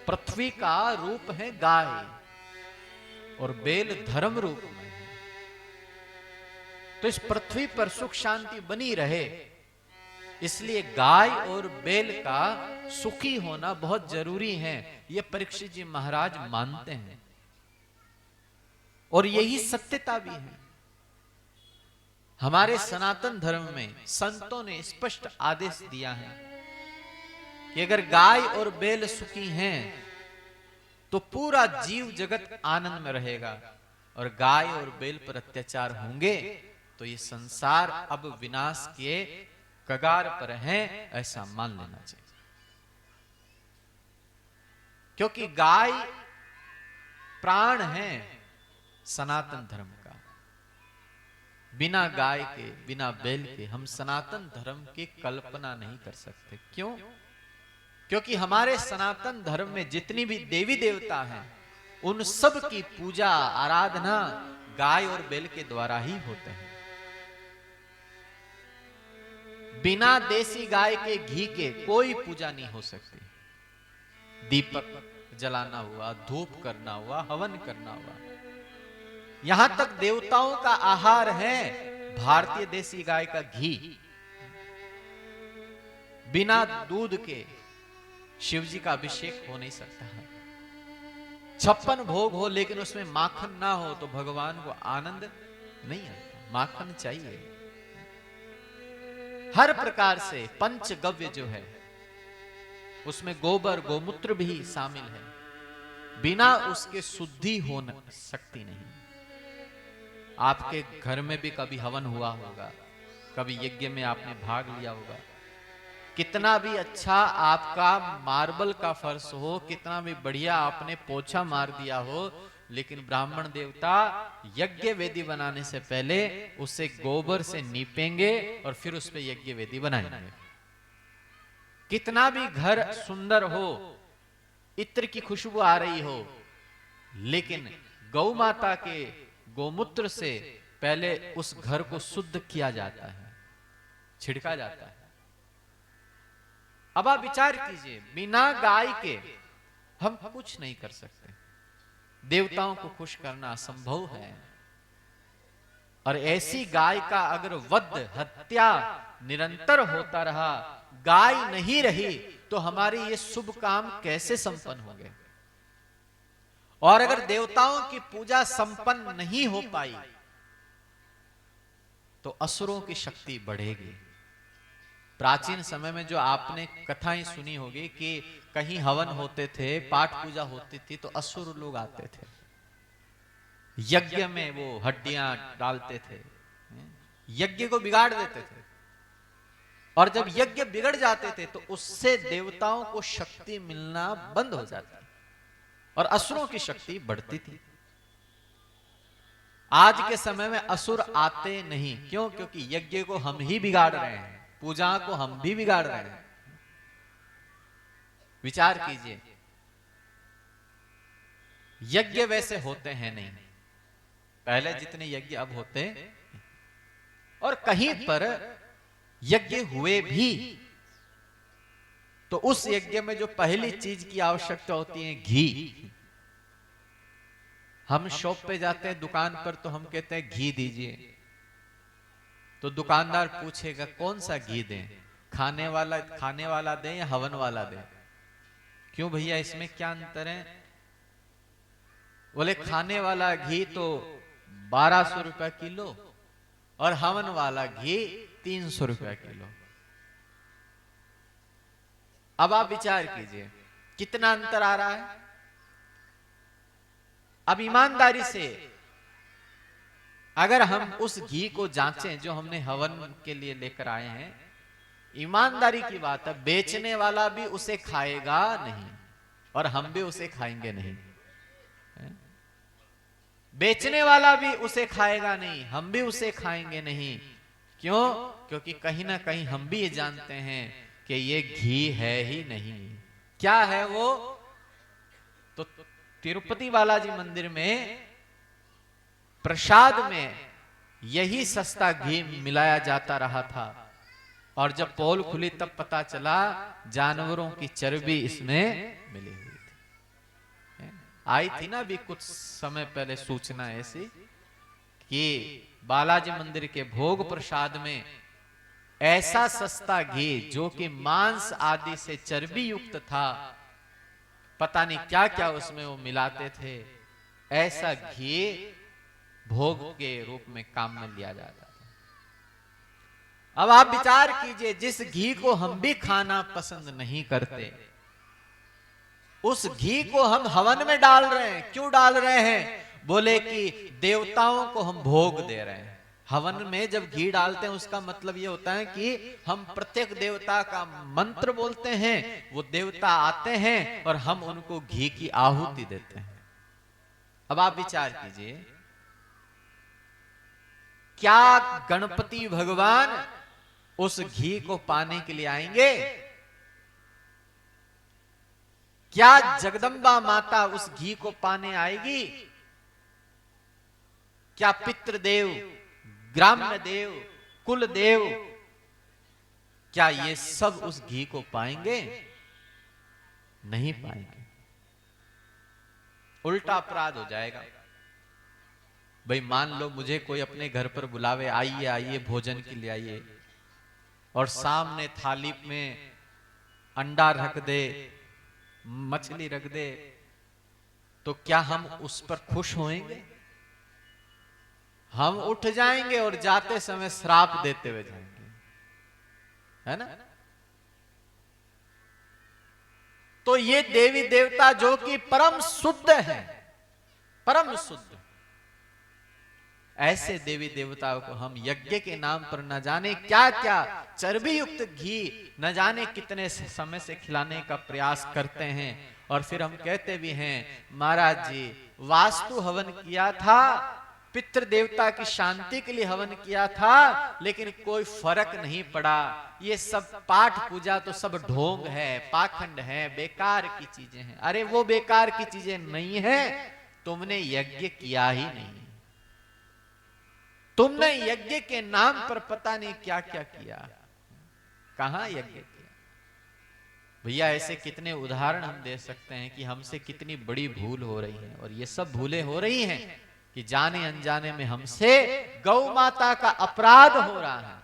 पृथ्वी का रूप है गाय और बेल धर्म रूप में है। तो इस पृथ्वी पर सुख शांति बनी रहे, इसलिए गाय और बेल का सुखी होना बहुत जरूरी है, यह परीक्षित जी महाराज मानते हैं। और यही सत्यता भी है। हमारे सनातन धर्म में संतों ने स्पष्ट आदेश दिया है कि अगर गाय और बेल सुखी हैं तो पूरा जीव जगत आनंद में रहेगा, और गाय और बेल पर अत्याचार होंगे तो ये संसार अब विनाश के कगार पर है, ऐसा मान लेना चाहिए। क्योंकि गाय प्राण है सनातन धर्म का। बिना गाय के, बिना बैल के हम सनातन धर्म की कल्पना नहीं कर सकते। क्यों? क्योंकि हमारे सनातन धर्म में जितनी भी देवी देवता हैं, उन सब की पूजा आराधना गाय और बैल के द्वारा ही होते हैं। बिना देसी गाय के घी के कोई पूजा नहीं हो सकती। दीपक जलाना हुआ, धूप करना हुआ, हवन करना हुआ, यहां तक देवताओं का आहार है भारतीय देसी गाय का घी। बिना दूध के शिव जी का अभिषेक हो नहीं सकता है। 56 भोग हो लेकिन उसमें माखन ना हो तो भगवान को आनंद नहीं आता। माखन चाहिए। हर प्रकार से पंचगव्य जो है उसमें गोबर गोमूत्र भी शामिल है। बिना उसके शुद्धि हो सकती नहीं। आपके घर में भी कभी हवन हुआ होगा, कभी यज्ञ में आपने भाग लिया होगा। कितना भी अच्छा आपका मार्बल का फर्श हो, कितना भी बढ़िया आपने पोछा मार दिया हो, लेकिन ब्राह्मण देवता यज्ञ वेदी बनाने से पहले उसे गोबर से नीपेंगे और फिर उस पर यज्ञ वेदी बनाएंगे। कितना भी घर सुंदर हो, इत्र की खुशबू आ रही हो, लेकिन गौ माता के गोमूत्र से पहले उस घर को शुद्ध किया जाता है, छिड़का जाता है। अब आप विचार कीजिए, बिना गाय के हम कुछ नहीं कर सकते। देवताओं को खुश करना असंभव है। और ऐसी गाय का अगर वध हत्या निरंतर होता रहा, गाय नहीं रही, तो हमारे ये शुभ काम कैसे संपन्न होंगे? और अगर देवताओं की पूजा संपन्न नहीं हो पाई तो असुरों की शक्ति बढ़ेगी। प्राचीन समय में जो आपने कथाएं सुनी होगी कि कहीं हवन होते थे, पाठ पूजा होती थी, तो असुर लोग आते थे, यज्ञ में वो हड्डियां डालते थे, यज्ञ को बिगाड़ देते थे। और जब यज्ञ बिगड़ जाते थे तो उससे देवताओं को शक्ति मिलना बंद हो जाती और असुरों की शक्ति बढ़ती थी। आज के समय में असुर आते नहीं। क्यों? क्योंकि यज्ञ को हम ही बिगाड़ रहे हैं, पूजा को हम भी बिगाड़ रहे हैं। विचार कीजिए, यज्ञ वैसे होते हैं नहीं, पहले जितने यज्ञ अब होते, और कहीं पर यज्ञ हुए भी तो उस यज्ञ में जो पहली चीज की आवश्यकता होती है, घी। हम शॉप पे जाते हैं, दुकान पर, तो हम कहते हैं घी दीजिए, तो दुकानदार पूछेगा कौन सा घी दें, खाने वाला दें या हवन वाला दें? क्यों भैया, इसमें क्या अंतर है? बोले खाने वाला घी तो 1200 रुपए किलो और हवन वाला घी 300 रुपए किलो। अब आप विचार कीजिए कितना अंतर आ रहा है। अब ईमानदारी से अगर हम उस घी को जांचें जो हमने हवन के लिए लेकर आए हैं, ईमानदारी की बात है, बेचने वाला भी उसे खाएगा नहीं और हम भी उसे खाएंगे नहीं। बेचने वाला भी उसे खाएगा नहीं, हम भी उसे खाएंगे नहीं। क्यों? क्योंकि कहीं ना कहीं हम भी ये जानते हैं कि ये घी है ही नहीं। क्या है वो? तो तिरुपति बालाजी मंदिर में प्रसाद में यही सस्ता घी मिलाया जाता रहा था, और जब पोल खुली तब पता चला जानवरों की चर्बी इसमें मिली हुई थी। आई थी ना अभी कुछ समय पहले सूचना ऐसी कि बालाजी मंदिर के भोग प्रसाद में ऐसा सस्ता घी जो कि मांस आदि से चर्बी युक्त था, पता नहीं क्या क्या उसमें वो मिलाते थे, ऐसा घी भोग के रूप में काम में लिया जाता था। अब आप विचार कीजिए, जिस घी को हम भी खाना पसंद नहीं करते, उस घी को हम हवन में डाल रहे हैं। क्यों डाल रहे हैं? बोले कि देवताओं को हम भोग दे रहे हैं। हवन में जब घी डालते हैं उसका मतलब ये होता है कि हम प्रत्येक देवता का मंत्र बोलते हैं, वो देवता आते हैं और हम उनको घी की आहुति देते हैं। अब आप विचार कीजिए, क्या गणपति भगवान उस घी को पाने के लिए आएंगे? क्या जगदम्बा माता उस घी को पाने आएगी? क्या पितृदेव, ग्राम्य देव, कुल देव, क्या ये सब उस घी को पाएंगे? नहीं पाएंगे। उल्टा अपराध हो जाएगा। भाई मान लो मुझे कोई अपने घर पर बुलावे, आइए आइए भोजन के लिए आइए, और सामने थाली में अंडा रख दे, मछली रख दे, तो क्या हम उस पर खुश होएंगे? हम उठ जाएंगे और जाते समय श्राप देते हुए जाएंगे, है ना? तो ये देवी देवता जो कि परम शुद्ध है, परम शुद्ध, ऐसे देवी देवताओं को हम यज्ञ के नाम पर न जाने क्या क्या चर्बी युक्त घी न जाने कितने समय से खिलाने का प्रयास करते हैं। और फिर हम कहते भी हैं, महाराज जी वास्तु हवन किया था, पितृ देवता की शांति के लिए हवन किया था, लेकिन कोई फर्क नहीं पड़ा। ये सब पाठ पूजा तो सब ढोंग है, पाखंड है, बेकार की चीजें हैं। अरे वो बेकार की चीजें नहीं है, तुमने यज्ञ किया ही नहीं। तुमने यज्ञ के नाम पर पता नहीं क्या क्या किया, कहां यज्ञ किया। भैया ऐसे कितने उदाहरण हम दे सकते हैं कि हमसे कितनी बड़ी भूल हो रही है। और ये सब भूलें हो रही हैं कि जाने अनजाने में हमसे गौ माता का अपराध हो रहा है।